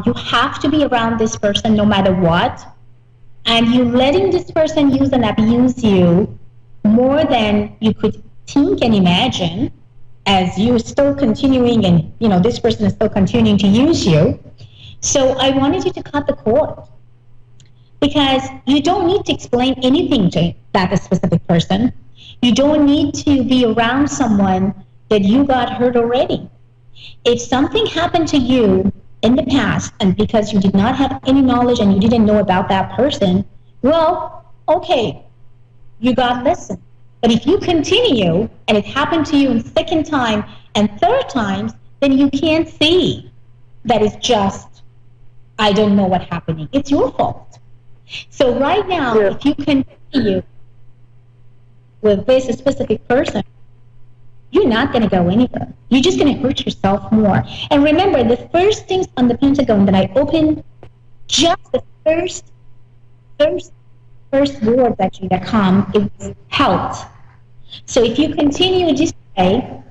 You have to be around this person no matter what. And you letting this person use and abuse you more than you could think and imagine, as you still continuing and this person is still continuing to use you. So I wanted you to cut the cord, because you don't need to explain anything to that specific person. You don't need to be around someone that you got hurt already. If something happened to you in the past, and because you did not have any knowledge and you didn't know about that person, well, okay, you got lesson. But if you continue and it happened to you in second time and third times, then you can't see that it's just, I don't know what's happening. It's your fault. So right now, if you continue with this specific person, you're not going to go anywhere. You're just going to hurt yourself more. And remember, the first things on the Pentagon that I opened, just the first words actually that come, it was health. So if you continue this way,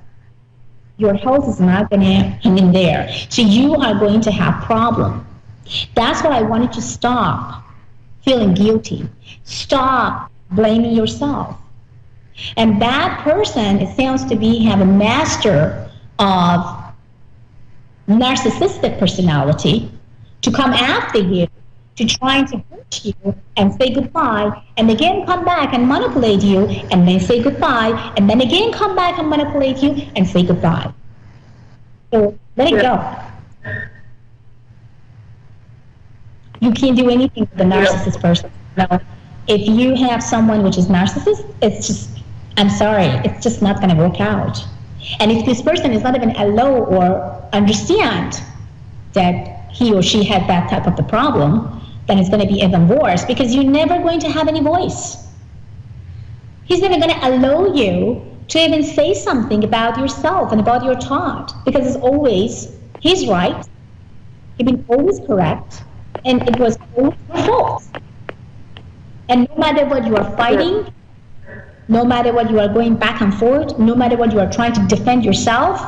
your health is not going to hang in there. So you are going to have problems. That's what I wanted to stop feeling guilty. Stop blaming yourself. And that person, it sounds to be, have a master of narcissistic personality to come after you, to trying to hurt you and say goodbye, and again come back and manipulate you, and then say goodbye, and then again come back and manipulate you and say goodbye. So let it go. You can't do anything with the narcissist person. No. If you have someone which is narcissist, it's just, I'm sorry, it's just not going to work out. And if this person is not even allow or understand that he or she had that type of the problem, then it's going to be even worse, because you're never going to have any voice. He's never going to allow you to even say something about yourself and about your thought, because it's always, he's right, he's been always correct, and it was always your fault. And no matter what you are fighting, no matter what you are going back and forth, no matter what you are trying to defend yourself,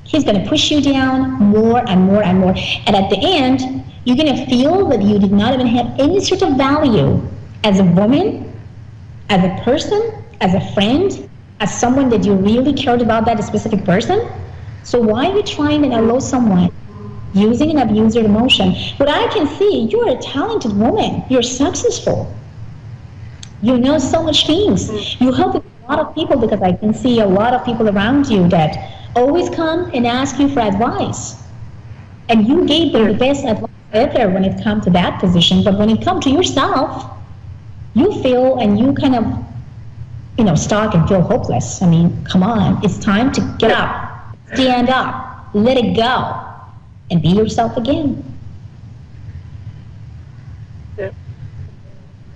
he's going to push you down more and more and more. And at the end, you're going to feel that you did not even have any sort of value as a woman, as a person, as a friend, as someone that you really cared about that specific person. So why are you trying to allow someone using and abusing your emotion? What I can see, you're a talented woman. You're successful. You know so much things. You help a lot of people, because I can see a lot of people around you that always come and ask you for advice. And you gave them the best advice ever when it comes to that position. But when it comes to yourself, you feel and you kind of, stuck and feel hopeless. I mean, come on. It's time to get up, stand up, let it go, and be yourself again. Yeah.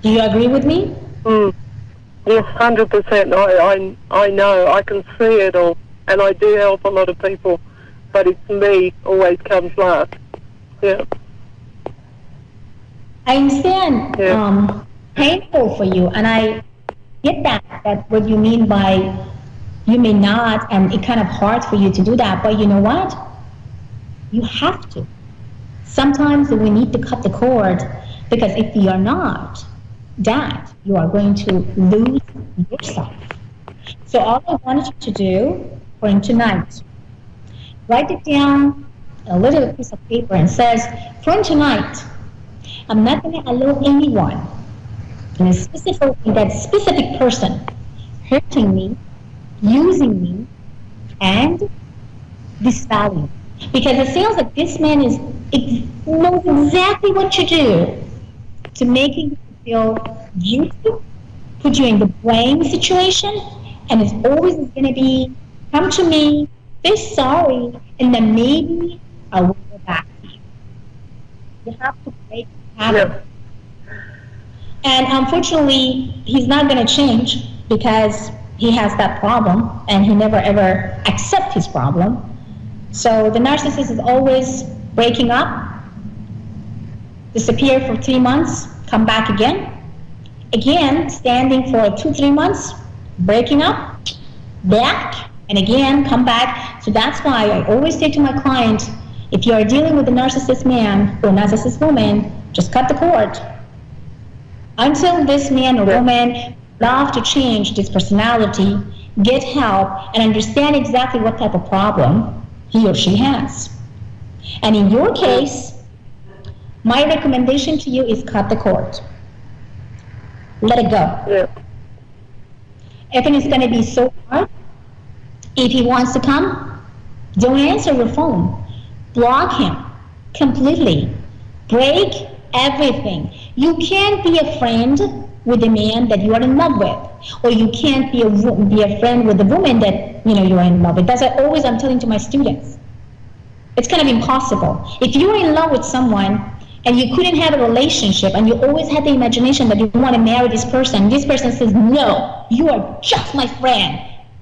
Do you agree with me? Yes, 100%. I know. I can see it all, and I do help a lot of people, but it's me always comes last. Yeah. I understand. Painful for you, and I get that what you mean by you may not, and it's kind of hard for you to do that. But you know what? You have to. Sometimes we need to cut the cord, because if you are not that, you are going to lose yourself. So all I wanted you to do for tonight, write it down a little piece of paper and says, for tonight, I'm not going to allow anyone, that specific person, hurting me, using me, and disvaluing. Because it feels like this man knows exactly what to do to make you feel guilty, put you in the blame situation, and it's always going to be, come to me, say sorry, and then maybe I will go back to you. You have to break the pattern. And unfortunately, he's not going to change, because he has that problem, and he never ever accepts his problem. So the narcissist is always breaking up, disappear for 3 months, come back again, standing for 2-3 months, breaking up, back, and again, come back. So that's why I always say to my client, If you are dealing with a narcissist man or narcissist woman, just cut the cord. Until this man or woman love to change this personality, get help, and understand exactly what type of problem he or she has. And in your case, my recommendation to you is cut the cord. Let it go. Yeah. If it's going to be so hard, if he wants to come, don't answer your phone. Block him completely. Break everything. You can't be a friend with a man that you are in love with, or you can't be a friend with a woman that you are in love with. That's always I'm telling to my students. It's kind of impossible. If you are in love with someone and you couldn't have a relationship and you always had the imagination that you want to marry this person says, no, you are just my friend.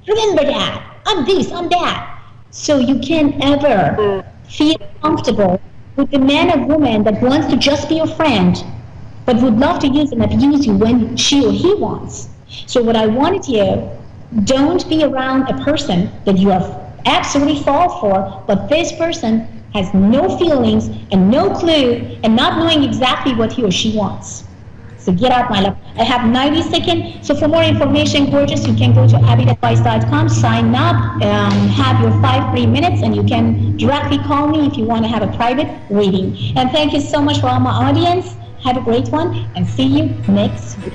Remember that. I'm this, I'm that. So you can't ever feel comfortable with a man or woman that wants to just be your friend, but would love to use and abuse you when she or he wants. So what I wanted you, don't be around a person that you are absolutely fall for, but this person has no feelings and no clue and not knowing exactly what he or she wants. So get out, my love. I have 90 seconds. So for more information, gorgeous, you can go to abbyadvice.com, sign up, have your 5 free minutes, and you can directly call me if you want to have a private reading. And thank you so much for all my audience. Have a great one, and see you next week.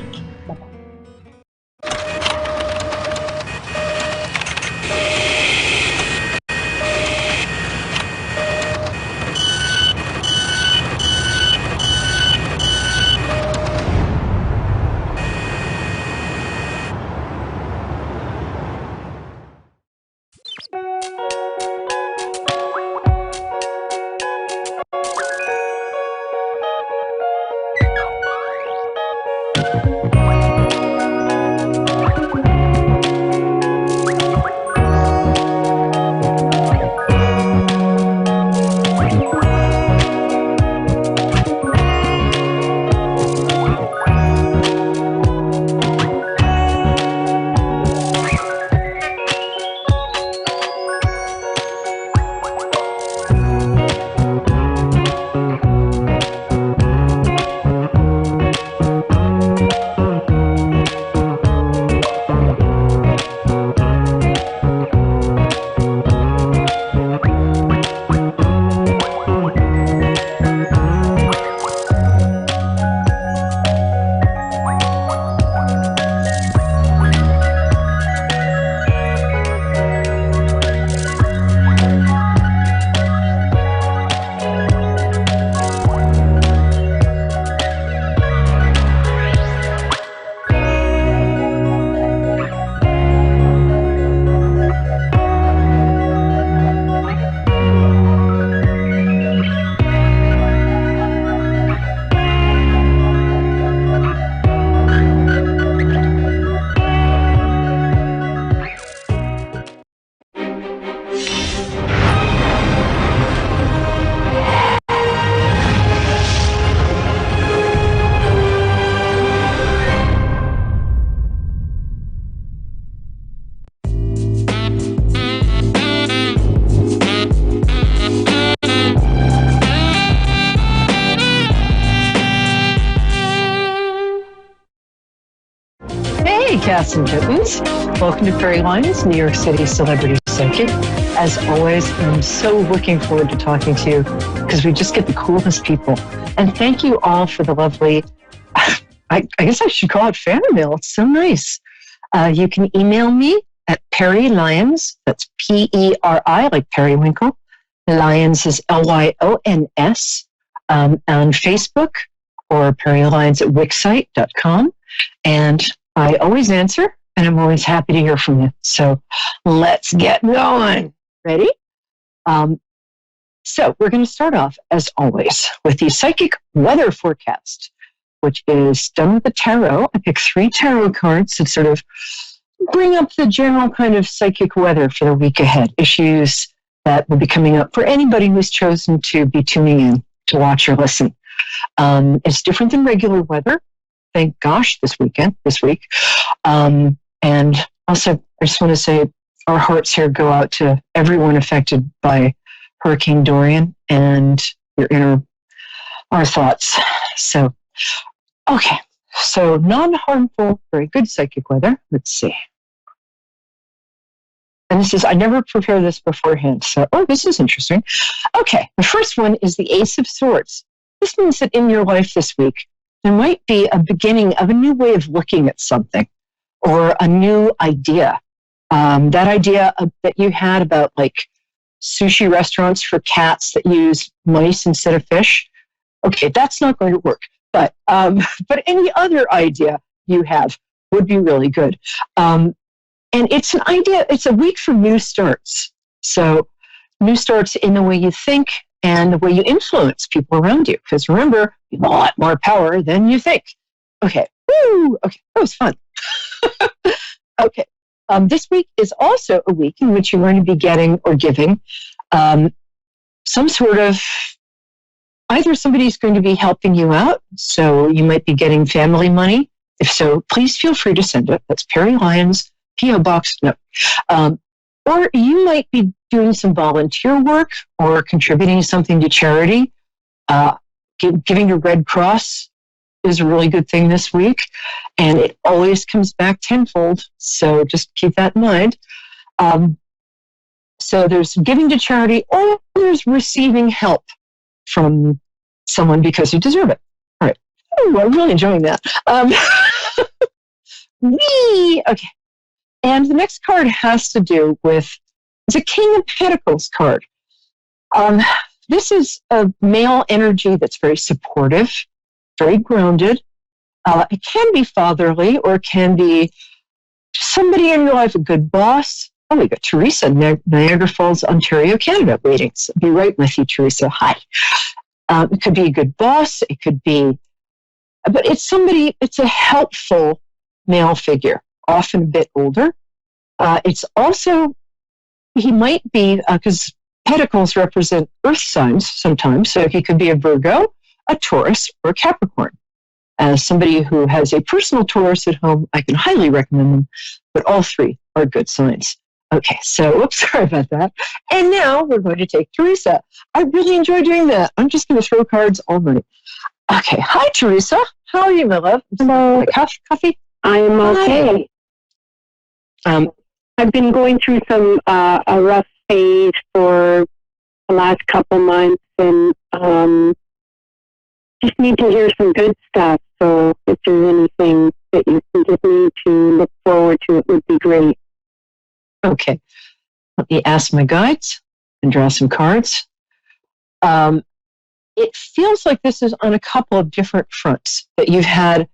Cats and kittens. Welcome to Fairy Lines, New York City Celebrity Psychic. As always, I'm so looking forward to talking to you because we just get the coolest people. And thank you all for the lovely, I guess I should call it fan mail. It's so nice. You can email me at Perry Lyons. That's P-E-R-I, like periwinkle. Lyons is L-Y-O-N-S. On Facebook or Perry Lyons at wixsite.com. And I always answer, and I'm always happy to hear from you. So let's get going. Ready? So we're going to start off, as always, with the psychic weather forecast, which is done with the tarot. I pick 3 tarot cards to sort of bring up the general kind of psychic weather for the week ahead, issues that will be coming up for anybody who's chosen to be tuning in to watch or listen. It's different than regular weather. Thank gosh, this week. And also, I just want to say our hearts here go out to everyone affected by Hurricane Dorian and your inner our thoughts. So, okay. So non-harmful, very good psychic weather. Let's see. And this is, I never prepared this beforehand. So, this is interesting. Okay. The first one is the Ace of Swords. This means that in your life this week, there might be a beginning of a new way of looking at something or a new idea. That idea that you had about like sushi restaurants for cats that use mice instead of fish. Okay, that's not going to work. But any other idea you have would be really good. And it's an idea, it's a week for new starts. So new starts in the way you think and the way you influence people around you. Because remember, you have a lot more power than you think. Okay, woo! Okay, that was fun. Okay. This week is also a week in which you're going to be getting or giving some sort of, either somebody's going to be helping you out, so you might be getting family money. If so, please feel free to send it. That's Perry Lyons, P.O. Box, no. Or you might be doing some volunteer work or contributing something to charity. Giving to Red Cross is a really good thing this week, and it always comes back tenfold, so just keep that in mind. So there's giving to charity, or there's receiving help from someone because you deserve it. All right. Ooh, I'm really enjoying that. Okay. And the next card has to do with, it's a King of Pentacles card. This is a male energy that's very supportive, very grounded. It can be fatherly, or it can be somebody in your life, a good boss. Oh, we got Teresa, Niagara Falls, Ontario, Canada, waiting. So I'll be right with you, Teresa. Hi. It could be a good boss. It could be, but it's somebody, it's a helpful male figure, often a bit older. It's also, he might be, because pentacles represent earth signs sometimes, so he could be a Virgo, a Taurus, or a Capricorn. As somebody who has a personal Taurus at home, I can highly recommend them, but all three are good signs. Okay, so, oops, sorry about that. And now we're going to take Teresa. I really enjoy doing that. I'm just going to throw cards all night. Okay, hi, Teresa. How are you, my love? Hello. Coffee? I am okay. I've been going through some a rough phase for the last couple months, and just need to hear some good stuff. So if there's anything that you can give me to look forward to, it would be great. Okay. Let me ask my guides and draw some cards. It feels like this is on a couple of different fronts, that you've had,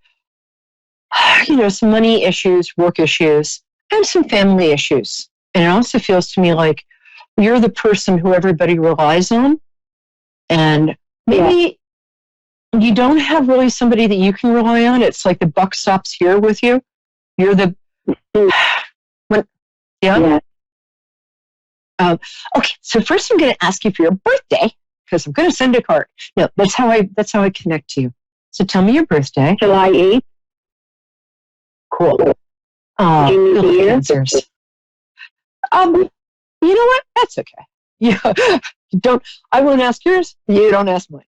some money issues, work issues, and some family issues. And it also feels to me like you're the person who everybody relies on. And maybe you don't have really somebody that you can rely on. It's like the buck stops here with you. You're the... Yeah? Okay, so first I'm going to ask you for your birthday, because I'm going to send a card. No, that's how I connect to you. So tell me your birthday. July 8th. Cool. Do you need the year? Answers. You know what? That's okay. Yeah, I won't ask yours. You don't ask mine.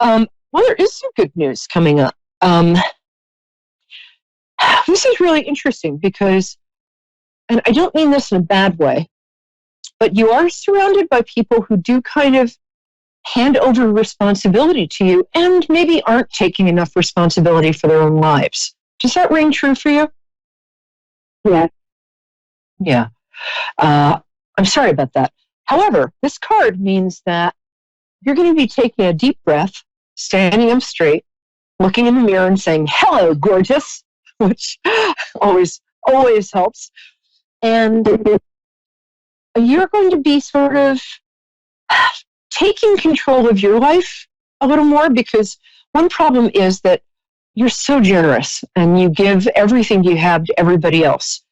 Well, there is some good news coming up. This is really interesting because, and I don't mean this in a bad way, but you are surrounded by people who do kind of hand over responsibility to you and maybe aren't taking enough responsibility for their own lives. Does that ring true for you? Yes. Yeah. I'm sorry about that. However, this card means that you're going to be taking a deep breath, standing up straight, looking in the mirror and saying, "Hello, gorgeous," which always helps. And you're going to be sort of taking control of your life a little more, because one problem is that you're so generous and you give everything you have to everybody else.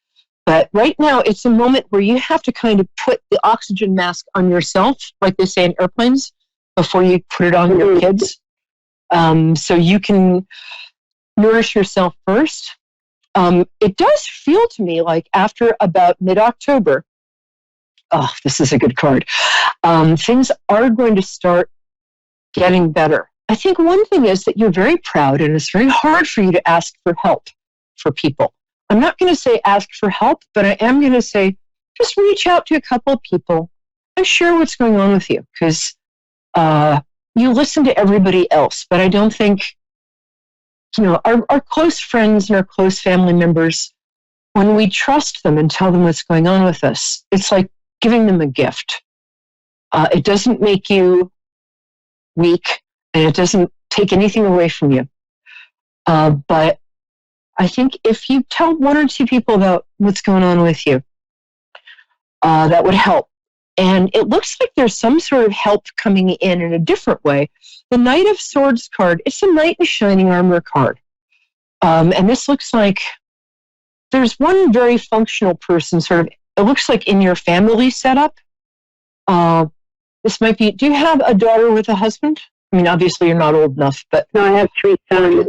But right now, it's a moment where you have to kind of put the oxygen mask on yourself, like they say in airplanes, before you put it on your kids. So you can nourish yourself first. It does feel to me like after about mid-October, oh, this is a good card. Things are going to start getting better. I think one thing is that you're very proud, and it's very hard for you to ask for help for people. I'm not going to say ask for help, but I am going to say just reach out to a couple of people and share what's going on with you, because you listen to everybody else, but I don't think, our close friends and our close family members, when we trust them and tell them what's going on with us, it's like giving them a gift. It doesn't make you weak, and it doesn't take anything away from you. But I think if you tell one or two people about what's going on with you, that would help. And it looks like there's some sort of help coming in a different way. The Knight of Swords card, it's a knight in shining armor card. And this looks like there's one very functional person sort of, it looks like in your family setup. This might be, do you have a daughter with a husband? I mean, obviously you're not old enough, but. No, I have 3 sons.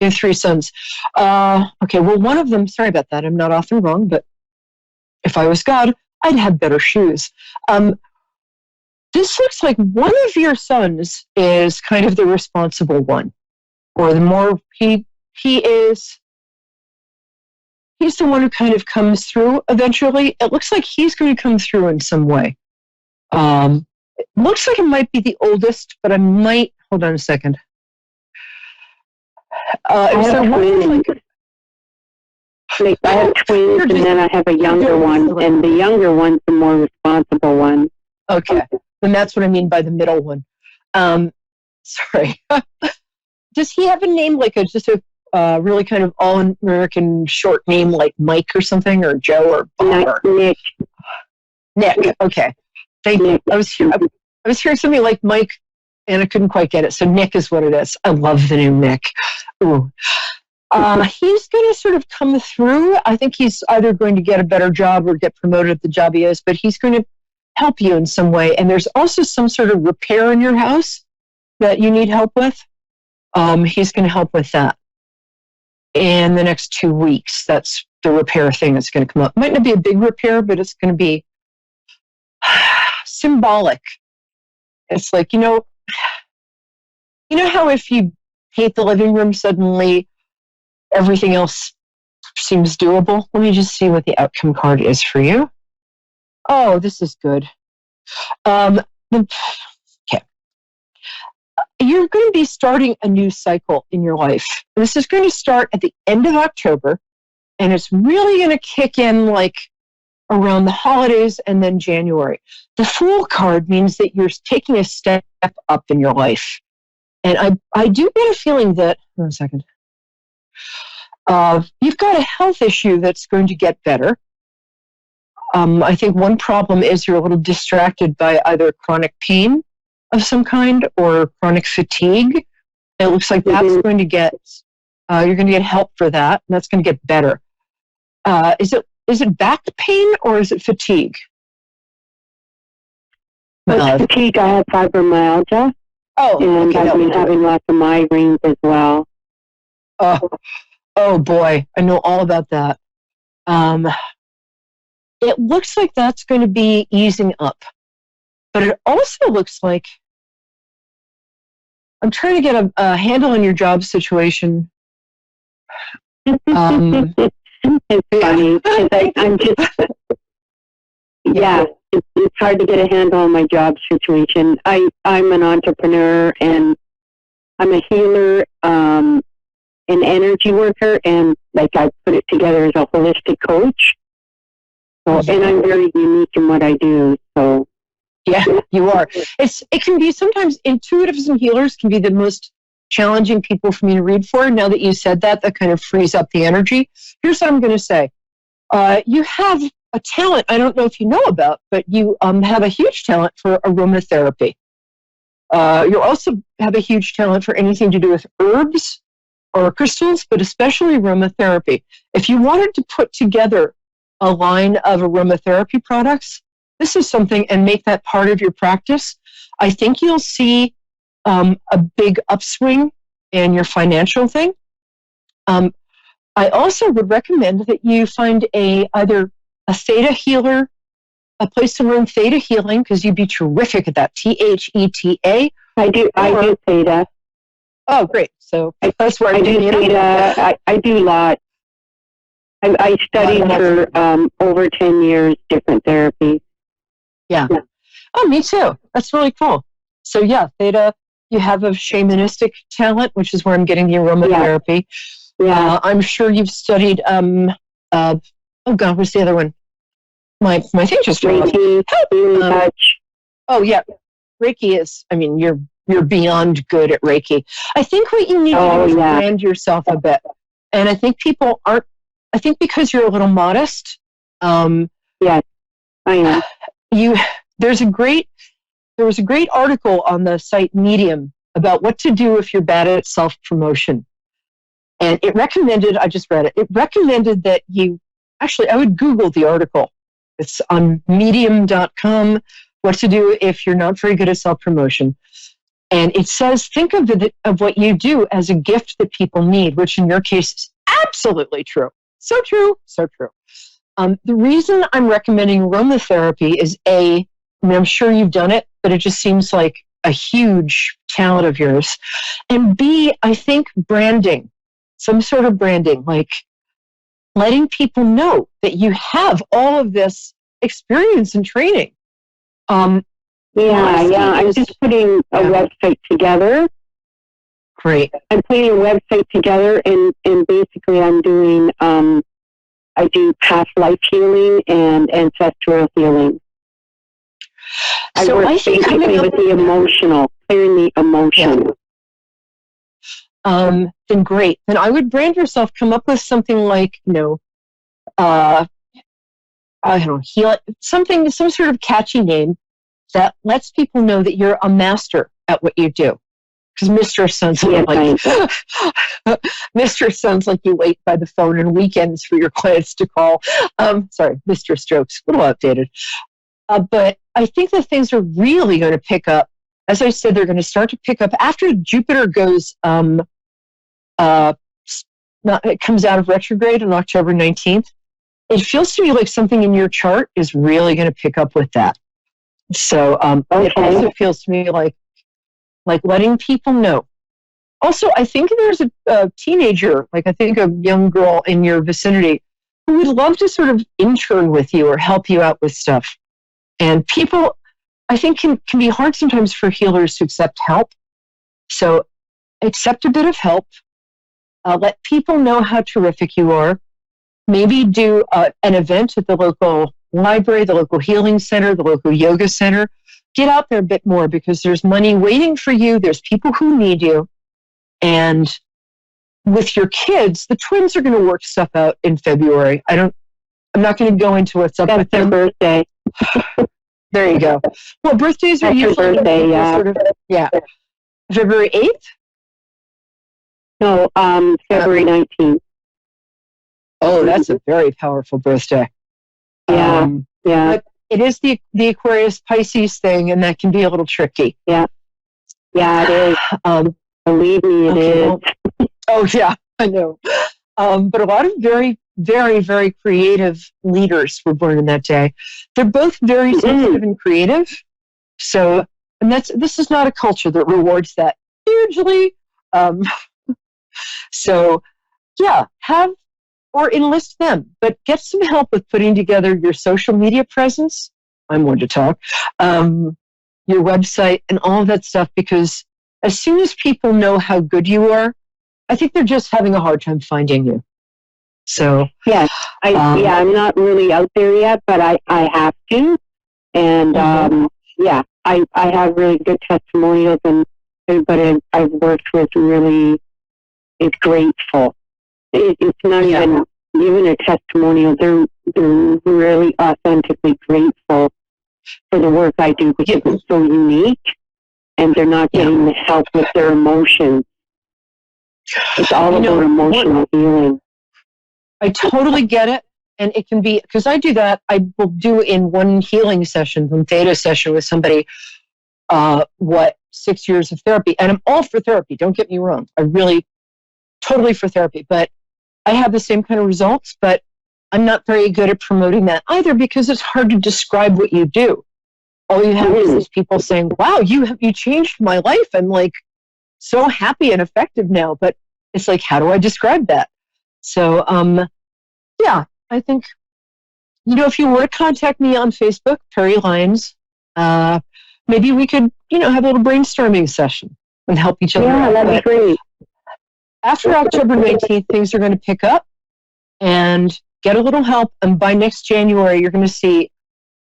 You have 3 sons. Okay, well, one of them, sorry about that, I'm not often wrong, but if I was God, I'd have better shoes. This looks like one of your sons is kind of the responsible one, or the more he's the one who kind of comes through eventually. It looks like he's going to come through in some way. It looks like it might be the oldest, but hold on a second. I have twins, and then I have a younger one, and the younger one's the more responsible one. Okay, and that's what I mean by the middle one. Sorry. Does he have a name like just a really kind of all-American short name like Mike or something, or Joe or Bob? Nick. Nick. Okay. Thank you. I was hearing something like Mike, and I couldn't quite get it. So Nick is what it is. I love the name Nick. Ooh. He's going to sort of come through. I think he's either going to get a better job or get promoted at the job he is, but he's going to help you in some way. And there's also some sort of repair in your house that you need help with. He's going to help with that in the next 2 weeks. That's the repair thing that's going to come up. Might not be a big repair, but it's going to be symbolic. It's like, you know how if you paint the living room, suddenly everything else seems doable? Let me just see what the outcome card is for you. Oh, this is good. Okay. You're going to be starting a new cycle in your life. This is going to start at the end of October, and it's really going to kick in like around the holidays and then January. The Fool card means that you're taking a step up in your life. And I do get a feeling that, hold on a second, you've got a health issue that's going to get better. I think one problem is you're a little distracted by either chronic pain of some kind or chronic fatigue. It looks like that's going to you're going to get help for that, and that's going to get better. Is it back pain or is it fatigue? Well, fatigue, I have fibromyalgia. Oh, and okay, I've been having lots of migraines as well. Oh boy, I know all about that. It looks like that's going to be easing up, but it also looks like I'm trying to get a handle on your job situation. It's funny because I'm just, yeah, it's hard to get a handle on my job situation. I'm an entrepreneur, and I'm a healer, an energy worker, and like I put it together as a holistic coach. So, and I'm very unique in what I do. So, yeah, you are. It can be sometimes intuitives and healers can be the most challenging people for me to read for. Now that you said that kind of frees up the energy. Here's what I'm going to say. You have a talent I don't know if you know about, but you have a huge talent for aromatherapy. You also have a huge talent for anything to do with herbs or crystals, but especially aromatherapy. If you wanted to put together a line of aromatherapy products, this is something, and make that part of your practice, I think you'll see a big upswing in your financial thing. I also would recommend that you find either a theta healer a place to learn Theta healing, because you'd be terrific at that. THETA. I do Theta. Oh, great. So that's where I do Theta. I do a lot. I studied for over 10 years different therapies. Yeah. Oh, me too. That's really cool. So yeah, Theta, you have a shamanistic talent, which is where I'm getting the aromatherapy. Yeah. I'm sure you've studied, oh God, what's the other one? My thing just Reiki, touch. Oh yeah. Reiki is, I mean, you're beyond good at Reiki. I think what you need to do is brand yourself a bit. And I think people aren't, I think because you're a little modest. Yes, I am. There was a great article on the site Medium about what to do if you're bad at self-promotion. And it recommended, I just read it, it recommended that I would Google the article. It's on medium.com, what to do if you're not very good at self-promotion. And it says, think of what you do as a gift that people need, which in your case is absolutely true. So true, so true. The reason I'm recommending aromatherapy is A, I mean, I'm sure you've done it, but it just seems like a huge talent of yours. And B, I think branding, some sort of branding, like letting people know that you have all of this experience and training. I'm just putting a website together. Great. I'm putting a website together, and basically I'm doing, I do past life healing and ancestral healing. I work basically with the emotional, clearing the emotion. Yeah. Then great. Then I would brand yourself, come up with something like, I don't know, some sort of catchy name that lets people know that you're a master at what you do. Because Mr. sounds like you wait by the phone on weekends for your clients to call. Sorry, Mr. Strokes, a little outdated. But I think that things are really going to pick up. As I said, they're going to start to pick up after Jupiter goes, it comes out of retrograde on October 19th. It feels to me like something in your chart is really going to pick up with that. So it also feels to me like letting people know. Also, I think there's a teenager, like I think a young girl in your vicinity who would love to sort of intern with you or help you out with stuff. And people, I think, can be hard sometimes for healers to accept help. So accept a bit of help. Let people know how terrific you are. Maybe do an event at the local library, the local healing center, the local yoga center. Get out there a bit more because there's money waiting for you. There's people who need you. And with your kids, the twins are going to work stuff out in February. I'm not going to go into what's up with their birthday. There you go. Well, birthdays are usually February 8th? No, February 19th. Oh, that's a very powerful birthday. Yeah. But it is the Aquarius Pisces thing, and that can be a little tricky. Yeah. Yeah, it is. Believe me, it is. Well, oh, yeah, I know. But a lot of very, very, very creative leaders were born in that day. They're both very sensitive and creative. So, and this is not a culture that rewards that hugely. So, yeah, have or enlist them, but get some help with putting together your social media presence. I'm one to talk. Your website and all of that stuff, because as soon as people know how good you are, I think they're just having a hard time finding you. So yes, I'm not really out there yet, but I have to, and I have really good testimonials, and everybody I've worked with really is grateful. It's not even a testimonial. They're really authentically grateful for the work I do because it's so unique, and they're not getting the help with their emotions. It's all about emotional healing. I totally get it. And it can be, because I do that, I will do in one healing session, one theta session with somebody, 6 years of therapy. And I'm all for therapy, don't get me wrong. I really, totally for therapy. But I have the same kind of results, but I'm not very good at promoting that either because it's hard to describe what you do. All you have is these people saying, wow, you changed my life. I'm like so happy and effective now. But it's like, how do I describe that? So, yeah, I think, if you were to contact me on Facebook, Perry Lyons, maybe we could, have a little brainstorming session and help each other out. Yeah, that'd be great. After October 19th, things are going to pick up and get a little help. And by next January, you're going to see,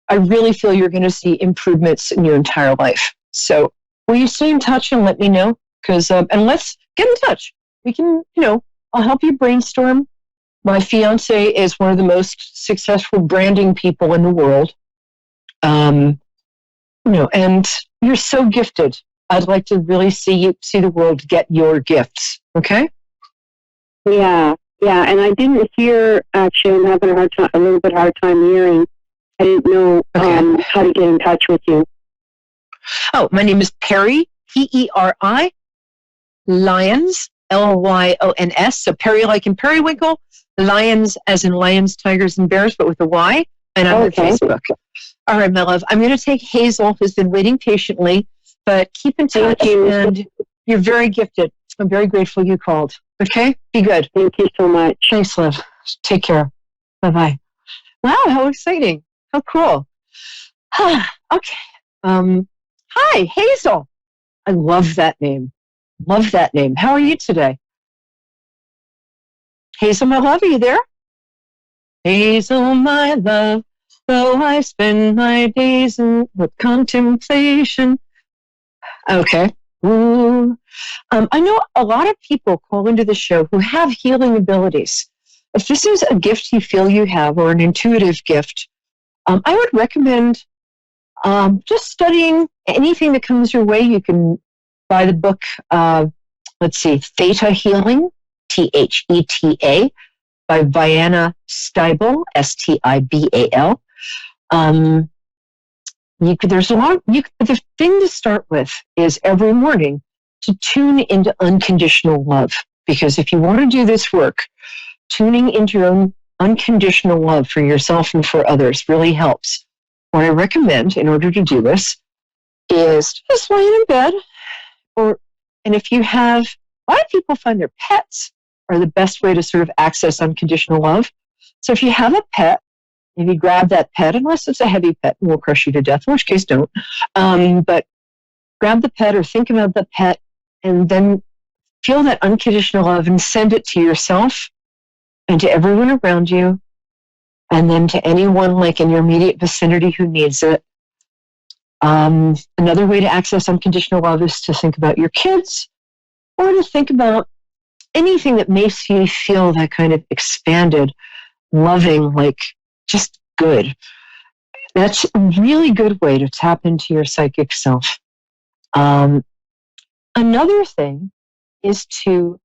I really feel you're going to see improvements in your entire life. So will you stay in touch and let me know? Because, and let's get in touch. We can, I'll help you brainstorm. My fiance is one of the most successful branding people in the world. And you're so gifted. I'd like to really see the world get your gifts. Okay? Yeah. And I didn't hear, actually, I'm having a little bit hard time hearing. I didn't know how to get in touch with you. Oh, my name is Perry, P-E-R-I, Lyons, L-Y-O-N-S. So Perry like in Periwinkle, Lions as in lions, tigers, and bears, but with a Y. And I'm on Facebook. All right, my love. I'm going to take Hazel, who's been waiting patiently, but keep in touch. Thank you. And you're very gifted. I'm very grateful you called. Okay? Be good. Thank you so much. Thanks, love. Take care. Bye-bye. Wow, how exciting. How cool. Okay. Hi, Hazel. I love that name. Love that name. How are you today? Hazel, my love, are you there? Hazel, my love, though I spend my days in contemplation. Okay. Ooh. I know a lot of people call into the show who have healing abilities. If this is a gift you feel you have or an intuitive gift, I would recommend just studying anything that comes your way. You can buy the book, Theta Healing, Theta, by Vianna Stibal, Stibal. The thing to start with is every morning to tune into unconditional love. Because if you want to do this work, tuning into your own unconditional love for yourself and for others really helps. What I recommend in order to do this is just laying in bed, and if you have, a lot of people find their pets are the best way to sort of access unconditional love. So if you have a pet, maybe grab that pet, unless it's a heavy pet and will crush you to death, in which case don't. But grab the pet or think about the pet and then feel that unconditional love and send it to yourself and to everyone around you, and then to anyone like in your immediate vicinity who needs it. Another way to access unconditional love is to think about your kids or to think about anything that makes you feel that kind of expanded, loving, like just good. That's a really good way to tap into your psychic self. Another thing is to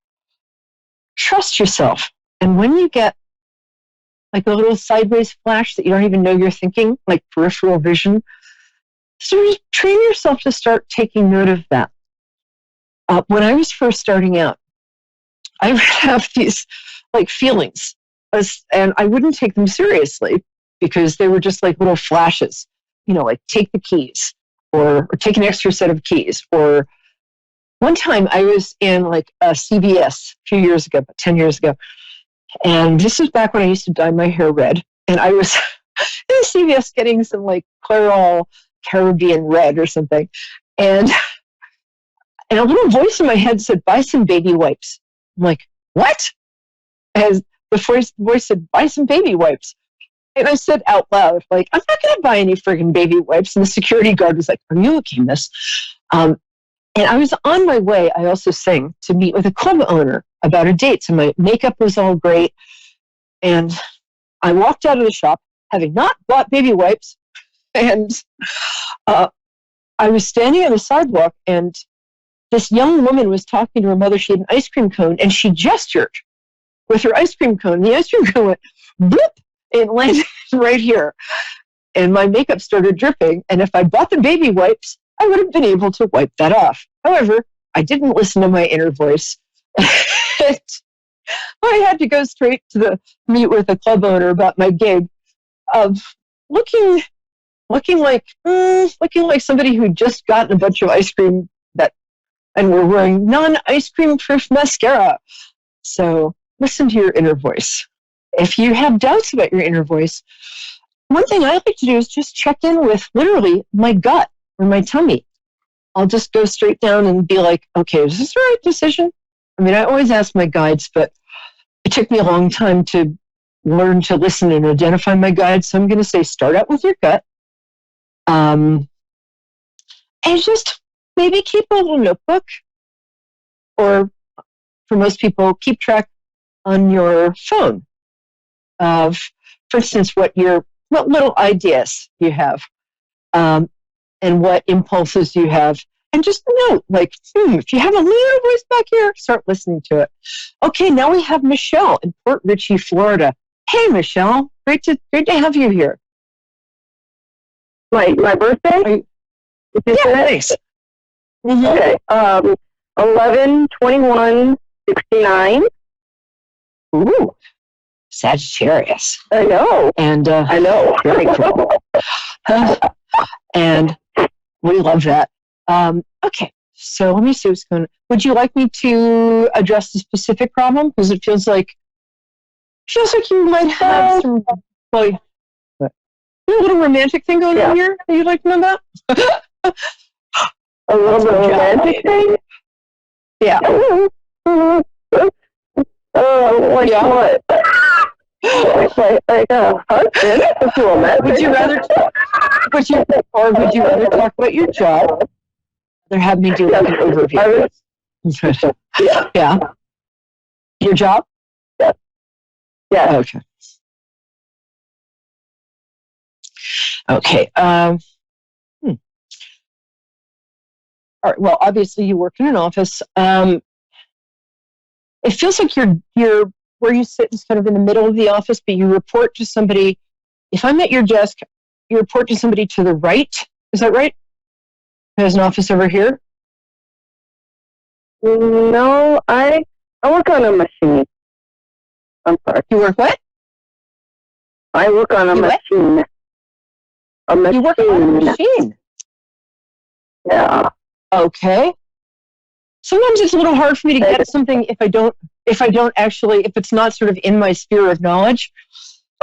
trust yourself. And when you get like a little sideways flash that you don't even know you're thinking, like peripheral vision, sort of train yourself to start taking note of that. When I was first starting out, I would have these like feelings, and I wouldn't take them seriously because they were just like little flashes, like take the keys or take an extra set of keys. Or one time I was in like a CVS a few years ago, about 10 years ago, and this is back when I used to dye my hair red, and I was in the CVS getting some like Clairol Caribbean red or something, and a little voice in my head said, buy some baby wipes. I'm like, what? As the voice said, buy some baby wipes. And I said out loud, like, I'm not going to buy any friggin' baby wipes. And the security guard was like, are you okay, miss? And I was on my way, I also sang, to meet with a club owner about a date. So my makeup was all great. And I walked out of the shop, having not bought baby wipes. And I was standing on the sidewalk, and this young woman was talking to her mother. She had an ice cream cone, and she gestured with her ice cream cone. The ice cream cone went bloop, and landed right here. And my makeup started dripping. And if I bought the baby wipes, I would have been able to wipe that off. However, I didn't listen to my inner voice. I had to go straight to the meet with a club owner about my gig of looking like somebody who'd just gotten a bunch of ice cream and we're wearing non-ice cream proof mascara. So listen to your inner voice. If you have doubts about your inner voice, one thing I like to do is just check in with literally my gut or my tummy. I'll just go straight down and be like, okay, is this the right decision? I mean, I always ask my guides, but it took me a long time to learn to listen and identify my guides. So I'm going to say, start out with your gut. And just maybe keep a little notebook, or for most people, keep track on your phone of, for instance, what little ideas you have, and what impulses you have. And just note, like, if you have a little voice back here, start listening to it. Okay, now we have Michelle in Port Richey, Florida. Hey, Michelle, great to have you here. My birthday? Yeah, thanks. Mm-hmm. Okay. 11/21/69. Ooh, Sagittarius. I know. And I know. Very cool. And we love that. Okay, so let me see what's going on. Would you like me to address the specific problem? Because it feels like you might have some, a little romantic thing going on here that you'd like to know about? A little bit of romantic thing? Yeah. Like what? like a husband? That's romantic. Would you rather talk about your job? Or have me do like an overview? Yeah. Your job? Yeah. Yeah. Okay. Okay. All right. Well, obviously you work in an office. It feels like you're where you sit is kind of in the middle of the office, but you report to somebody. If I'm at your desk, you report to somebody to the right. Is that right? There's an office over here. No, I work on a machine. I'm sorry. You work what? I work on a machine. A machine. You work on a machine. Yeah. Okay. Sometimes it's a little hard for me to get something if if it's not sort of in my sphere of knowledge.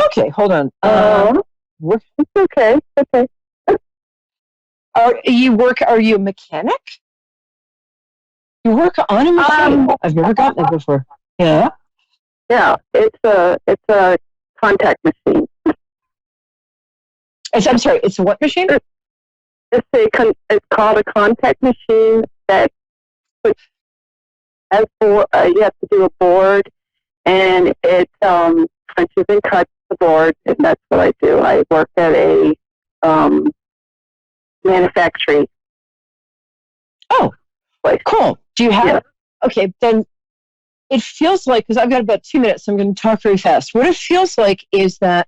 Okay, hold on. It's okay. Okay. Are you a mechanic? You work on a machine? I've never gotten it before. Yeah. Yeah, it's a contact machine. I'm sorry, it's a what machine? It's called a contact machine that you have to do a board, and it punches and cuts the board, and that's what I do. I work at a manufacturing. Oh, place. Cool. Do you have? Yeah. Okay, then it feels like, because I've got about 2 minutes, so I'm going to talk very fast. What it feels like is that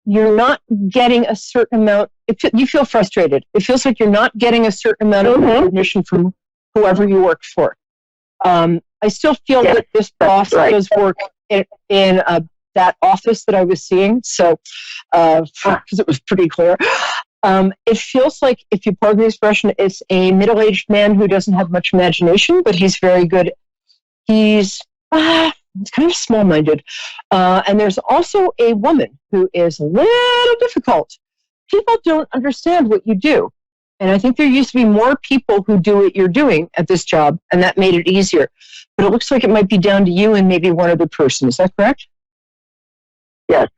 you're not getting a certain amount. You feel frustrated. It feels like you're not getting a certain amount of recognition from whoever you work for. I still feel that this boss does work in that office that I was seeing, so because it was pretty clear. It feels like, if you pardon the expression, it's a middle-aged man who doesn't have much imagination, but he's very good. He's kind of small-minded. And there's also a woman who is a little difficult. People don't understand what you do. And I think there used to be more people who do what you're doing at this job, and that made it easier. But it looks like it might be down to you and maybe one other person. Is that correct? Yes.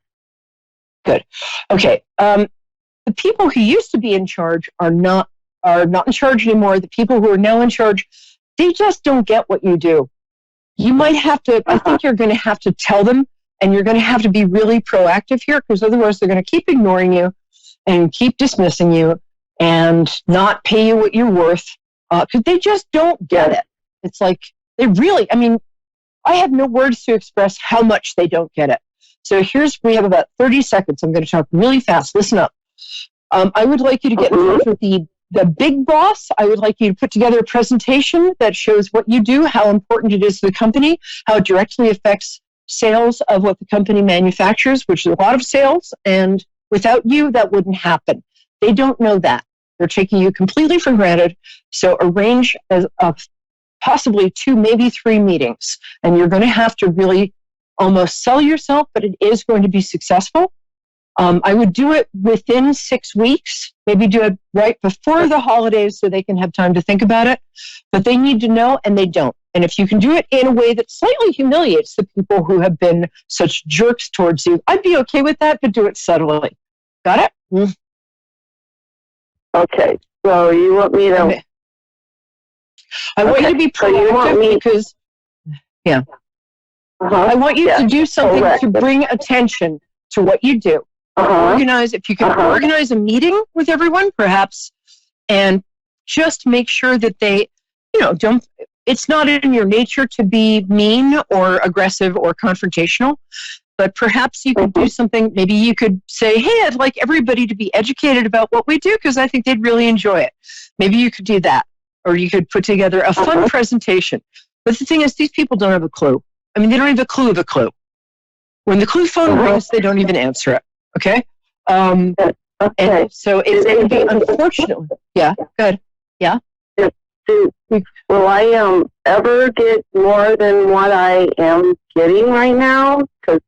Good. Okay. The people who used to be in charge are not in charge anymore. The people who are now in charge, they just don't get what you do. You might have to, I think you're going to have to tell them, and you're going to have to be really proactive here, because otherwise they're going to keep ignoring you and keep dismissing you and not pay you what you're worth, because they just don't get it. It's like, they really, I have no words to express how much they don't get it. So we have about 30 seconds. I'm going to talk really fast. Listen up. I would like you to get in touch with the big boss. I would like you to put together a presentation that shows what you do, how important it is to the company, how it directly affects sales of what the company manufactures, which is a lot of sales, and without you, that wouldn't happen. They don't know that. They're taking you completely for granted. So arrange possibly 2, maybe 3 meetings, and you're going to have to really almost sell yourself, but it is going to be successful. I would do it within 6 weeks, maybe do it right before the holidays so they can have time to think about it. But they need to know, and they don't. And if you can do it in a way that slightly humiliates the people who have been such jerks towards you, I'd be okay with that, but do it subtly. Got it? Mm. Okay. So you want me to... I want you to be proactive because, yeah. I want you to do something to bring attention to what you do. Organize, if you can organize a meeting with everyone, perhaps, and just make sure that they, don't, it's not in your nature to be mean or aggressive or confrontational, but perhaps you could do something. Maybe you could say, hey, I'd like everybody to be educated about what we do because I think they'd really enjoy it. Maybe you could do that, or you could put together a fun presentation. But the thing is, these people don't have a clue. I mean, they don't have a clue of a clue. When the clue phone rings, they don't even answer it. Okay? And so it's going to be, unfortunately. Yeah, good. Yeah? Will I ever get more than what I am getting right now? Because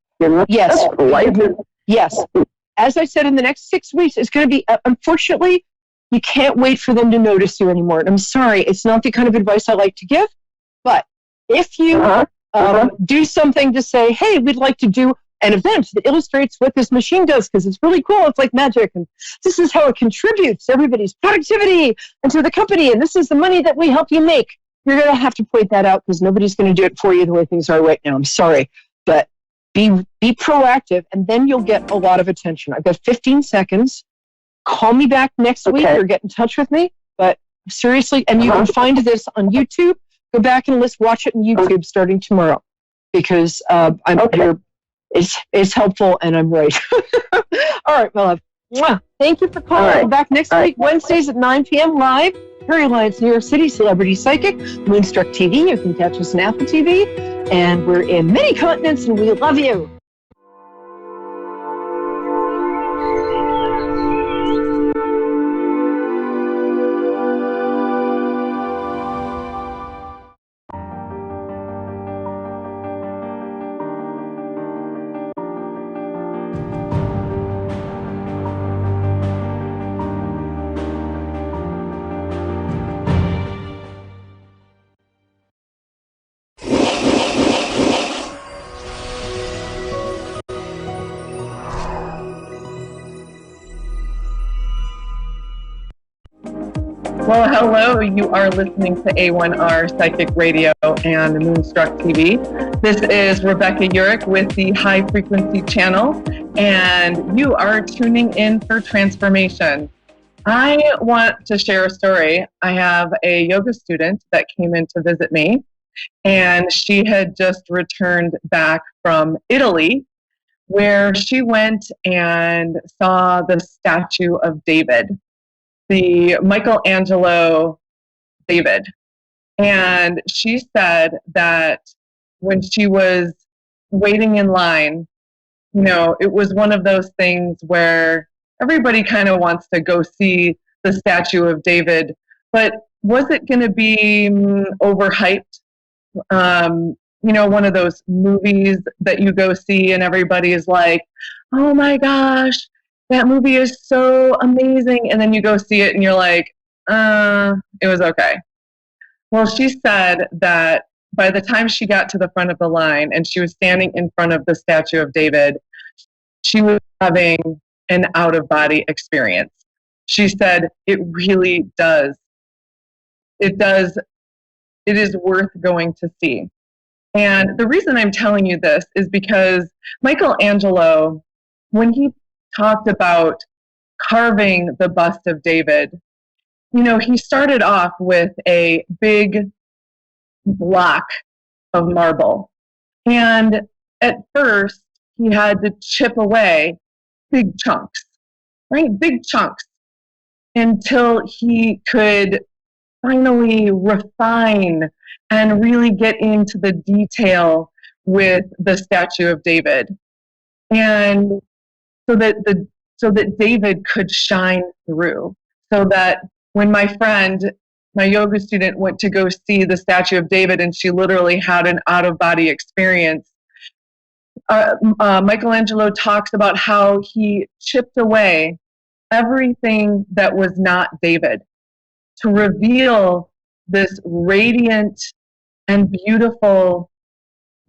yes. Yes. As I said, in the next 6 weeks, it's going to be, unfortunately, you can't wait for them to notice you anymore. And I'm sorry, it's not the kind of advice I like to give, but if you do something to say, hey, we'd like to do an event that illustrates what this machine does because it's really cool, it's like magic, and this is how it contributes to everybody's productivity and to the company, and this is the money that we help you make. You're going to have to point that out because nobody's going to do it for you the way things are right now. I'm sorry, but be proactive, and then you'll get a lot of attention. I've got 15 seconds. Call me back next week or get in touch with me, but seriously, and you can find this on YouTube. Go back and watch it on YouTube starting tomorrow because it's helpful and I'm right. All right, my love. Mwah. Thank you for calling. Right. We're back next week, Wednesdays at 9 p.m. live. Perry Lyons, New York City, Celebrity Psychic, Moonstruck TV. You can catch us on Apple TV. And we're in many continents and we love you. Well, hello. You are listening to A1R Psychic Radio and Moonstruck TV. This is Rebecca Urich with the High Frequency Channel, and you are tuning in for transformation. I want to share a story. I have a yoga student that came in to visit me, and she had just returned back from Italy, where she went and saw the statue of David, the Michelangelo David. And she said that when she was waiting in line, it was one of those things where everybody kind of wants to go see the statue of David, but was it going to be overhyped? One of those movies that you go see and everybody is like, oh my gosh, that movie is so amazing. And then you go see it and you're like, it was okay. Well, she said that by the time she got to the front of the line and she was standing in front of the statue of David, she was having an out-of-body experience. She said, it really does. It does. It is worth going to see. And the reason I'm telling you this is because Michelangelo, when he talked about carving the bust of David, he started off with a big block of marble. And at first, he had to chip away big chunks, right? Big chunks, until he could finally refine and really get into the detail with the statue of David. And so that David could shine through. So that when my friend, my yoga student, went to go see the statue of David and she literally had an out-of-body experience, Michelangelo talks about how he chipped away everything that was not David to reveal this radiant and beautiful,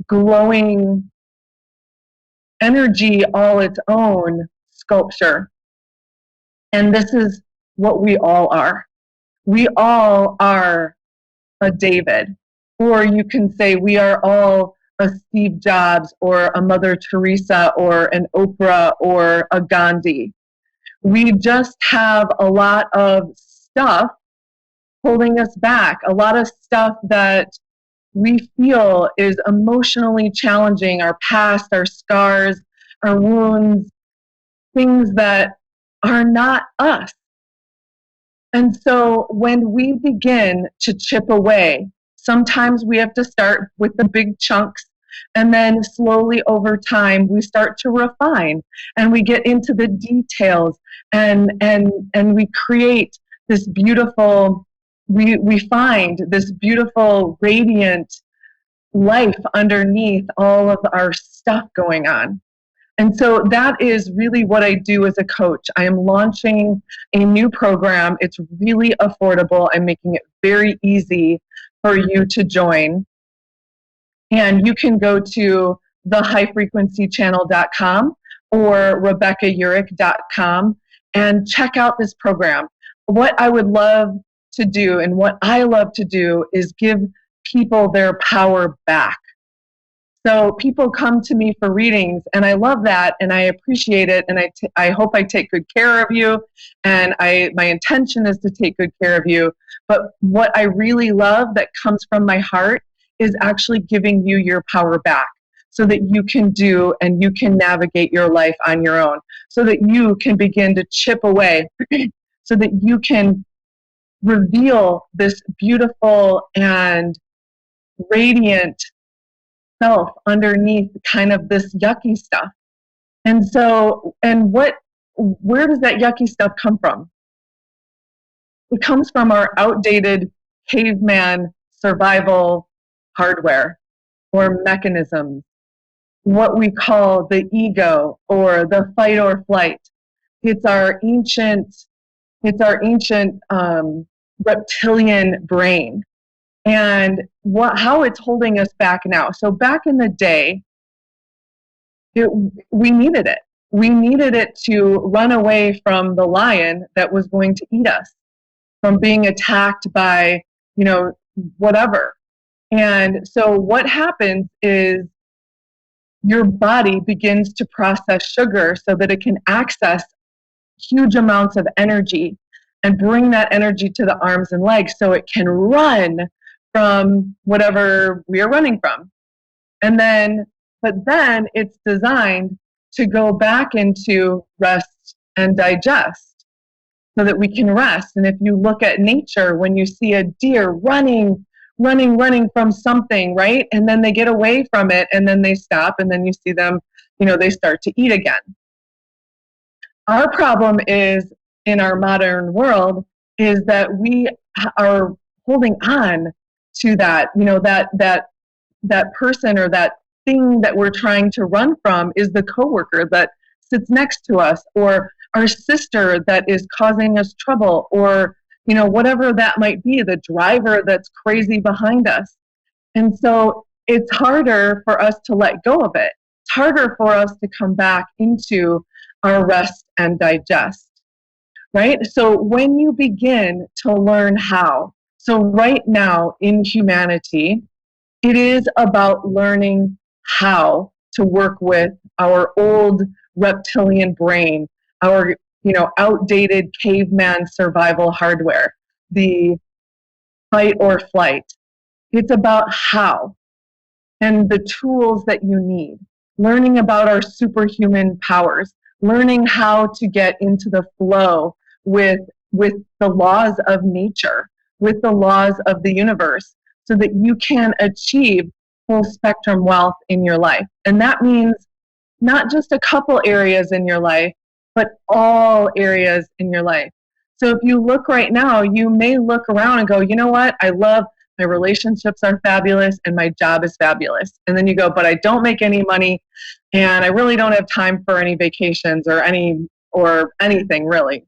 glowing energy all its own sculpture. And this is what we all are. We all are a David, or you can say we are all a Steve Jobs or a Mother Teresa or an Oprah or a Gandhi. We just have a lot of stuff holding us back, a lot of stuff that we feel is emotionally challenging, our past, our scars, our wounds, things that are not us. And so when we begin to chip away, sometimes we have to start with the big chunks, and then slowly over time we start to refine and we get into the details, and we create this beautiful, we find this beautiful radiant life underneath all of our stuff going on. And so that is really what I do as a coach. I am launching a new program. It's really affordable. I'm making it very easy for you to join. And you can go to thehighfrequencychannel.com or RebeccaUrick.com and check out this program. What I would love to do and what I love to do is give people their power back. So people come to me for readings, and I love that, and I appreciate it, and I hope I take good care of you, and my intention is to take good care of you. But what I really love that comes from my heart is actually giving you your power back so that you can do and you can navigate your life on your own, so that you can begin to chip away, so that you can reveal this beautiful and radiant self underneath kind of this yucky stuff. And so, where does that yucky stuff come from? It comes from our outdated caveman survival hardware or mechanisms, what we call the ego or the fight or flight. It's our ancient reptilian brain. And how it's holding us back now. So back in the day, we needed it. We needed it to run away from the lion that was going to eat us, from being attacked by, whatever. And so what happens is your body begins to process sugar so that it can access huge amounts of energy and bring that energy to the arms and legs so it can run from whatever we are running from. But then it's designed to go back into rest and digest so that we can rest. And if you look at nature, when you see a deer running from something, right? And then they get away from it and then they stop and then you see them, they start to eat again. Our problem is in our modern world is that we are holding on to that, that person or that thing that we're trying to run from is the coworker that sits next to us, or our sister that is causing us trouble, or whatever that might be, the driver that's crazy behind us. And so it's harder for us to let go of it. It's harder for us to come back into our rest and digest, right? So when you begin to learn how, so right now in humanity, it is about learning how to work with our old reptilian brain, our outdated caveman survival hardware, the fight or flight. It's about how and the tools that you need, learning about our superhuman powers, learning how to get into the flow with the laws of nature, with the laws of the universe, so that you can achieve full spectrum wealth in your life. And that means not just a couple areas in your life, but all areas in your life. So if you look right now, you may look around and go, you know what? I love my relationships are fabulous and my job is fabulous. And then you go, but I don't make any money and I really don't have time for any vacations or anything really.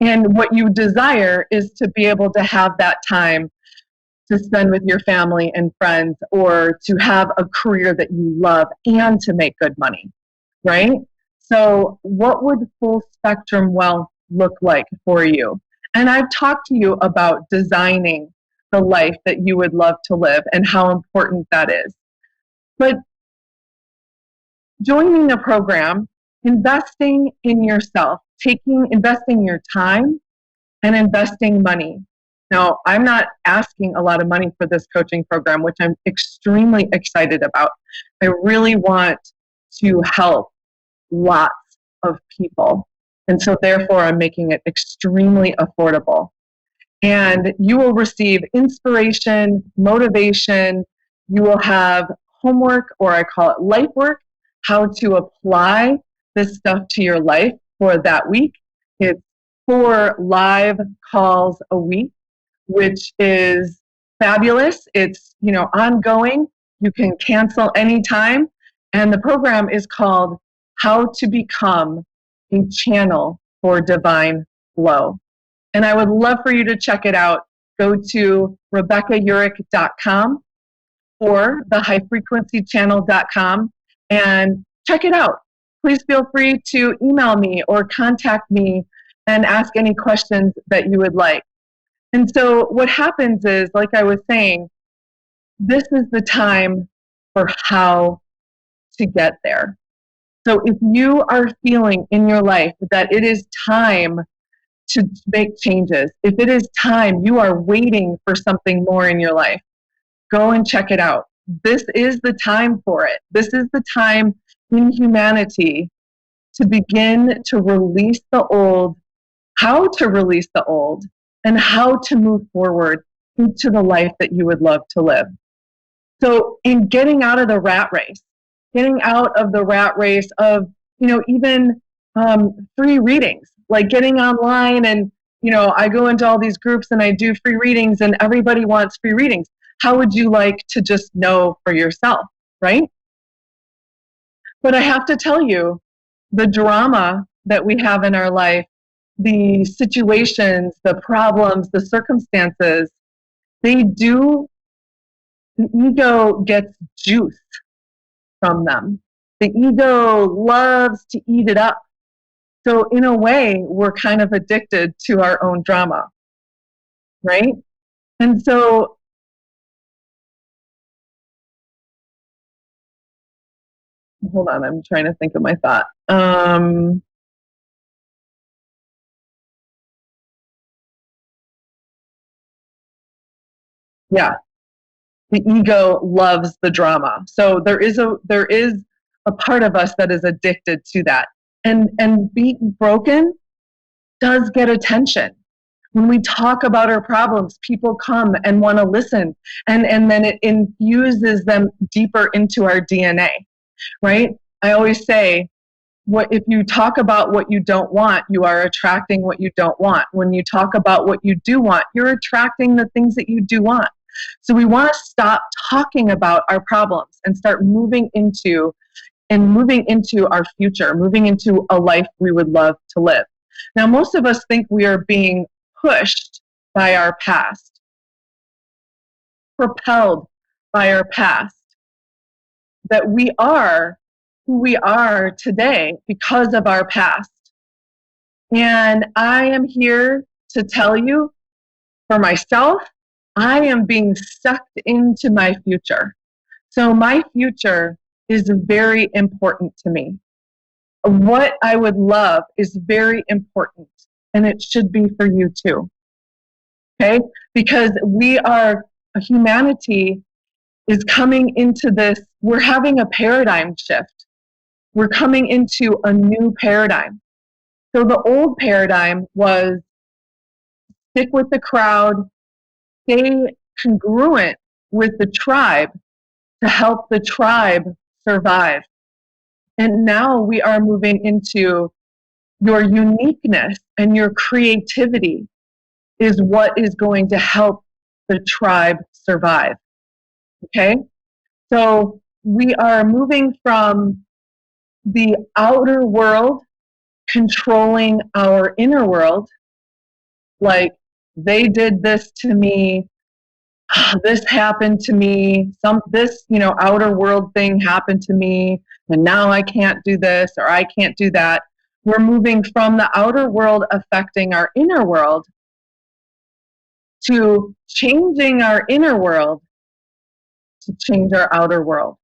And what you desire is to be able to have that time to spend with your family and friends, or to have a career that you love and to make good money, right? So what would full spectrum wealth look like for you? And I've talked to you about designing the life that you would love to live and how important that is. But joining a program, investing in yourself, investing your time and investing money. Now, I'm not asking a lot of money for this coaching program, which I'm extremely excited about. I really want to help lots of people. And so therefore, I'm making it extremely affordable. And you will receive inspiration, motivation. You will have homework, or I call it life work, how to apply this stuff to your life for that week. It's 4 live calls a week, which is fabulous. It's, ongoing. You can cancel anytime. And the program is called How to Become a Channel for Divine Flow. And I would love for you to check it out. Go to RebeccaUrick.com or thehighfrequencychannel.com and check it out. Please feel free to email me or contact me and ask any questions that you would like. And so what happens is, like I was saying, this is the time for how to get there. So if you are feeling in your life that it is time to make changes, if it is time, you are waiting for something more in your life, go and check it out. This is the time for it. This is the time in humanity to begin to release the old, how to release the old, and how to move forward into the life that you would love to live. So in getting out of the rat race of, even free readings, like getting online and, I go into all these groups and I do free readings and everybody wants free readings. How would you like to just know for yourself, right? But I have to tell you, the drama that we have in our life, the situations, the problems, the circumstances, the ego gets juice from them. The ego loves to eat it up. So in a way, we're kind of addicted to our own drama, right? And so hold on, I'm trying to think of my thought. Yeah, the ego loves the drama. So there is a part of us that is addicted to that. And being broken does get attention. When we talk about our problems, people come and want to listen, and then it infuses them deeper into our DNA, right? I always say, if you talk about what you don't want, you are attracting what you don't want. When you talk about what you do want, you're attracting the things that you do want. So we want to stop talking about our problems and start moving into our future, moving into a life we would love to live. Now, most of us think we are being pushed by our past, propelled by our past, that we are who we are today because of our past. And I am here to tell you, for myself, I am being sucked into my future. So my future is very important to me. What I would love is very important, and it should be for you too. Okay? Because humanity is coming into this, we're having a paradigm shift. We're coming into a new paradigm. So the old paradigm was stick with the crowd, stay congruent with the tribe to help the tribe survive. And now we are moving into your uniqueness and your creativity is what is going to help the tribe survive. Okay? So we are moving from the outer world controlling our inner world, like they did this to me, this happened to me, this outer world thing happened to me, and now I can't do this or I can't do that. We're moving from the outer world affecting our inner world to changing our inner world to change our outer world,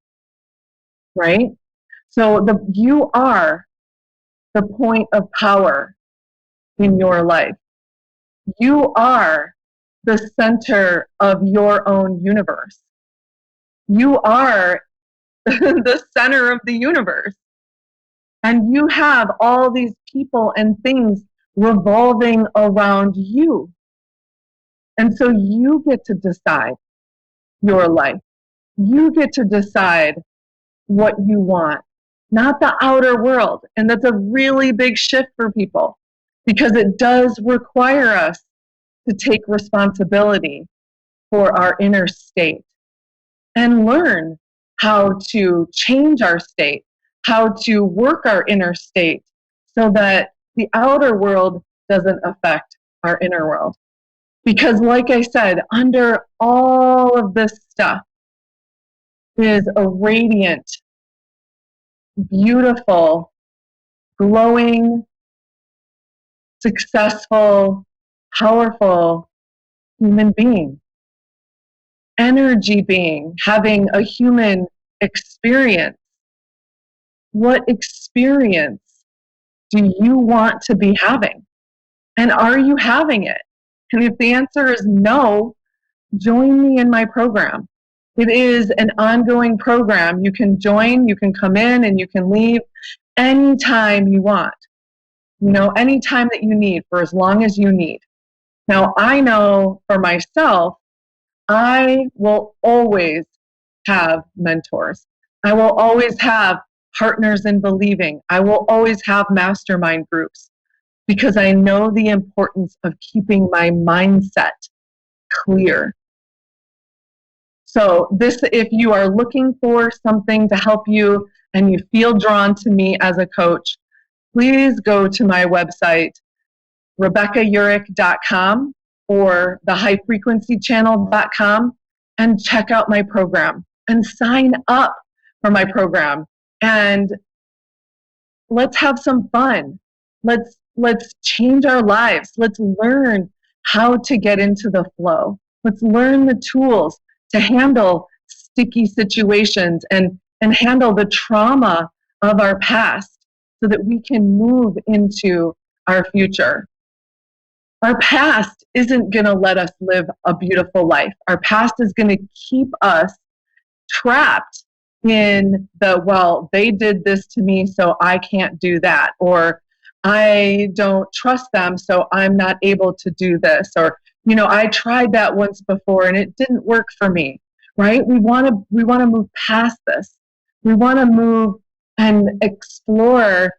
right? So you are the point of power in your life. You are the center of your own universe. You are the center of the universe. And you have all these people and things revolving around you. And so you get to decide your life. You get to decide what you want, not the outer world. And that's a really big shift for people because it does require us to take responsibility for our inner state and learn how to change our state, how to work our inner state so that the outer world doesn't affect our inner world. Because like I said, under all of this stuff is a radiant, beautiful, glowing, successful, powerful human being. Energy being, having a human experience. What experience do you want to be having? And are you having it? And if the answer is no, join me in my program. It is an ongoing program. You can join, you can come in, and you can leave anytime you want. Anytime that you need, for as long as you need. Now, I know for myself, I will always have mentors. I will always have partners in believing. I will always have mastermind groups because I know the importance of keeping my mindset clear. So if you are looking for something to help you and you feel drawn to me as a coach, please go to my website, RebeccaUrick.com or thehighfrequencychannel.com and check out my program and sign up for my program. And let's have some fun. Let's change our lives. Let's learn how to get into the flow. Let's learn the tools to handle sticky situations and handle the trauma of our past so that we can move into our future. Our past isn't going to let us live a beautiful life. Our past is going to keep us trapped in they did this to me, so I can't do that. Or I don't trust them, so I'm not able to do this. Or, I tried that once before and it didn't work for me, right? We want to move past this. We want to move and explore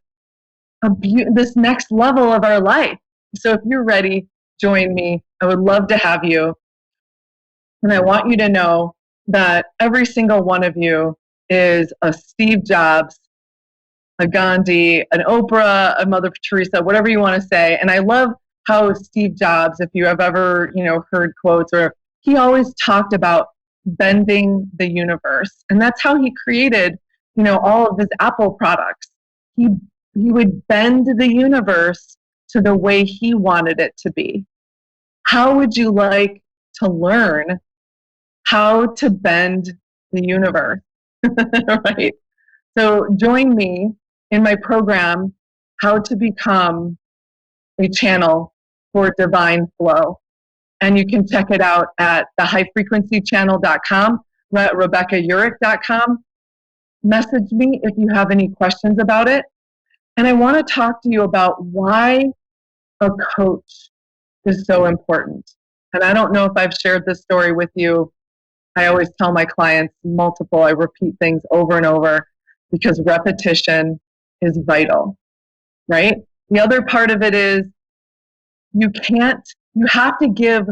this next level of our life. So if you're ready, join me. I would love to have you. And I want you to know that every single one of you is a Steve Jobs, a Gandhi, an Oprah, a Mother Teresa, whatever you want to say. And I love how Steve Jobs, if you have ever, heard quotes, or he always talked about bending the universe. And that's how he created, all of his Apple products. He would bend the universe to the way he wanted it to be. How would you like to learn how to bend the universe? Right? So join me in my program, How to Become a Channel for Divine Flow. And you can check it out at thehighfrequencychannel.com, RebeccaUrick.com. Message me if you have any questions about it. And I want to talk to you about why a coach is so important. And I don't know if I've shared this story with you I always tell my clients I repeat things over and over because repetition is vital, right? The other part of it is you have to give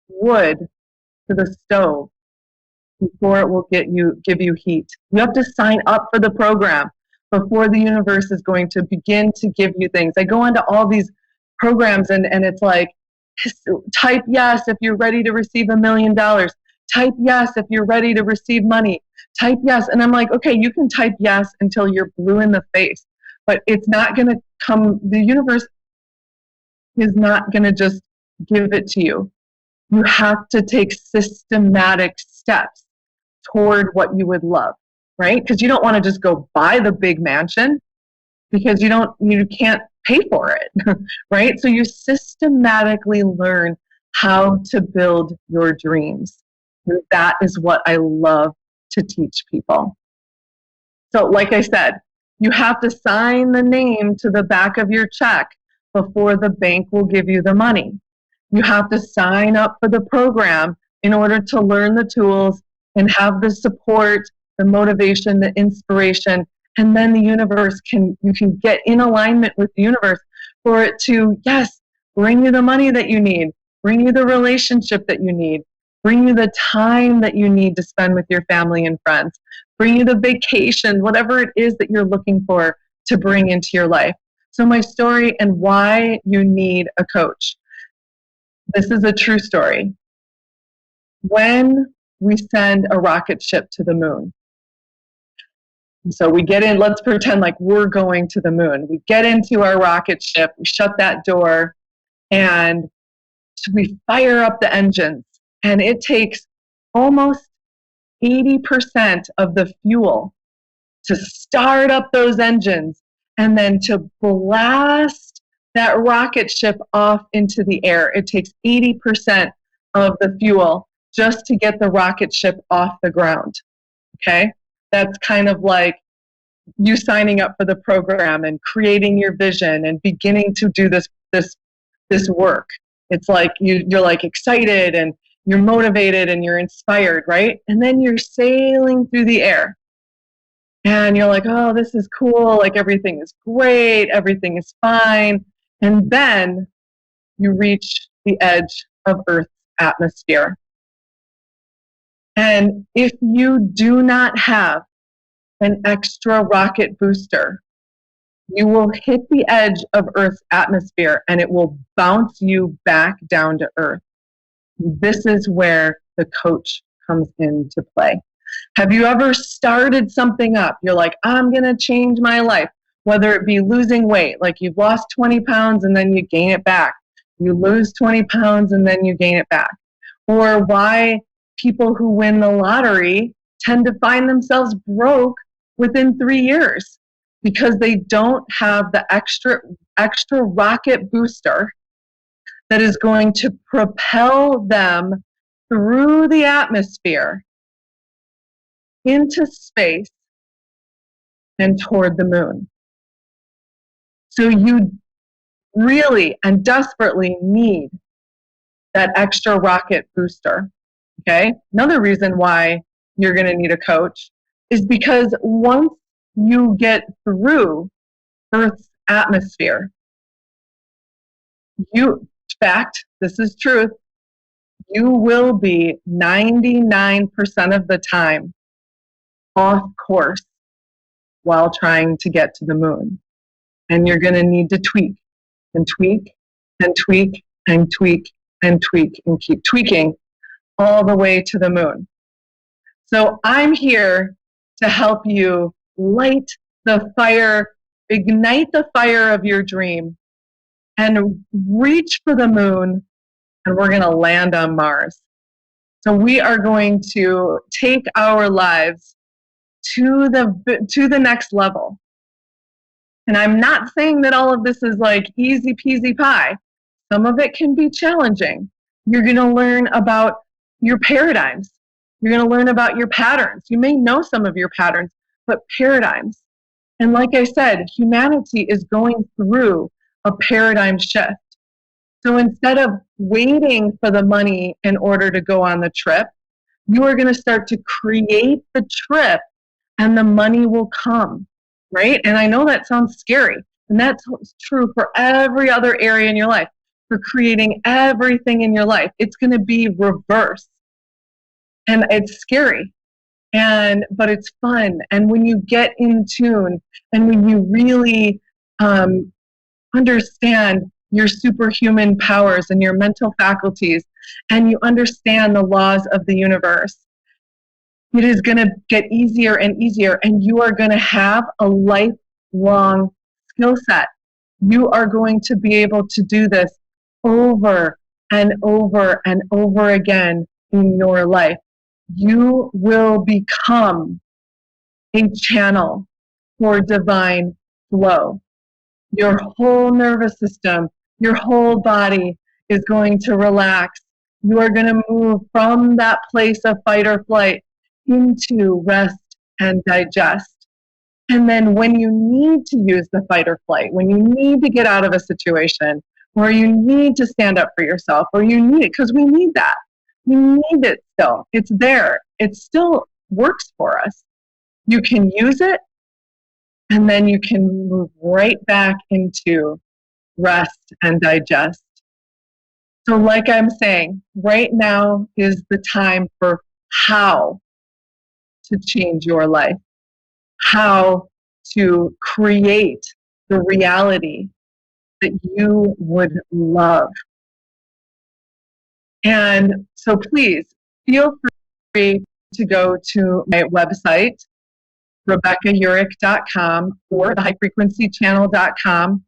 wood to the stove before it will give you heat. You have to sign up for the program before the universe is going to begin to give you things. I go into all these programs and it's like, type yes if you're ready to receive $1 million. Type yes if you're ready to receive money. Type yes. And I'm like, okay, you can type yes until you're blue in the face, but it's not going to come. The universe is not going to just give it to you. You have to take systematic steps toward what you would love, right? Because you don't want to just go buy the big mansion because you can't pay for it, right? So you systematically learn how to build your dreams. And that is what I love to teach people. So like I said, you have to sign the name to the back of your check before the bank will give you the money. You have to sign up for the program in order to learn the tools and have the support, the motivation, the inspiration, and then the universe you can get in alignment with the universe for it to, yes, bring you the money that you need, bring you the relationship that you need, bring you the time that you need to spend with your family and friends, bring you the vacation, whatever it is that you're looking for to bring into your life. So my story and why you need a coach. This is a true story. When we send a rocket ship to the moon, so we get in, let's pretend like we're going to the moon. We get into our rocket ship, we shut that door, and we fire up the engines. And it takes almost 80% of the fuel to start up those engines and then to blast that rocket ship off into the air. It takes 80% of the fuel just to get the rocket ship off the ground. Okay? That's kind of like you signing up for the program and creating your vision and beginning to do this work. It's like you're like excited and you're motivated and you're inspired, right? And then you're sailing through the air. And you're like, oh, this is cool. Like everything is great. Everything is fine. And then you reach the edge of Earth's atmosphere. And if you do not have an extra rocket booster, you will hit the edge of Earth's atmosphere and it will bounce you back down to Earth. This is where the coach comes into play. Have you ever started something up? You're like, I'm going to change my life, whether it be losing weight, like you've lost 20 pounds and then you gain it back. You lose 20 pounds and then you gain it back. Or why people who win the lottery tend to find themselves broke within 3 years because they don't have the extra rocket booster that is going to propel them through the atmosphere into space and toward the moon. So you really and desperately need that extra rocket booster. Okay? Another reason why you're going to need a coach is because once you get through Earth's atmosphere, this is truth, you will be 99% of the time off course while trying to get to the moon. And you're going to need to tweak and tweak and tweak and tweak and tweak and keep tweaking all the way to the moon. So I'm here to help you light the fire, ignite the fire of your dream, and reach for the moon, and we're going to land on Mars. So we are going to take our lives to the next level. And I'm not saying that all of this is like easy peasy pie. Some of it can be challenging. You're going to learn about your paradigms. You're going to learn about your patterns. You may know some of your patterns, but paradigms. And like I said, humanity is going through a paradigm shift. So instead of waiting for the money in order to go on the trip, You are going to start to create the trip and the money will come, right? And I know that sounds scary. And that's true for every other area in your life, for creating everything in your life. It's going to be reverse. And it's scary. But it's fun. And when you get in tune and when you really understand your superhuman powers and your mental faculties, and you understand the laws of the universe, it is going to get easier and easier, and you are going to have a lifelong skill set. You are going to be able to do this over and over and over again in your life. You will become a channel for divine flow. Your whole nervous system, your whole body is going to relax. You are going to move from that place of fight or flight into rest and digest. And then when you need to use the fight or flight, when you need to get out of a situation, or you need to stand up for yourself, or you need it, because we need that. We need it still. It's there. It still works for us. You can use it, and then you can move right back into rest and digest. So like I'm saying, right now is the time for how to change your life, how to create the reality that you would love. And so please feel free to go to my website, RebeccaUrick.com or thehighfrequencychannel.com.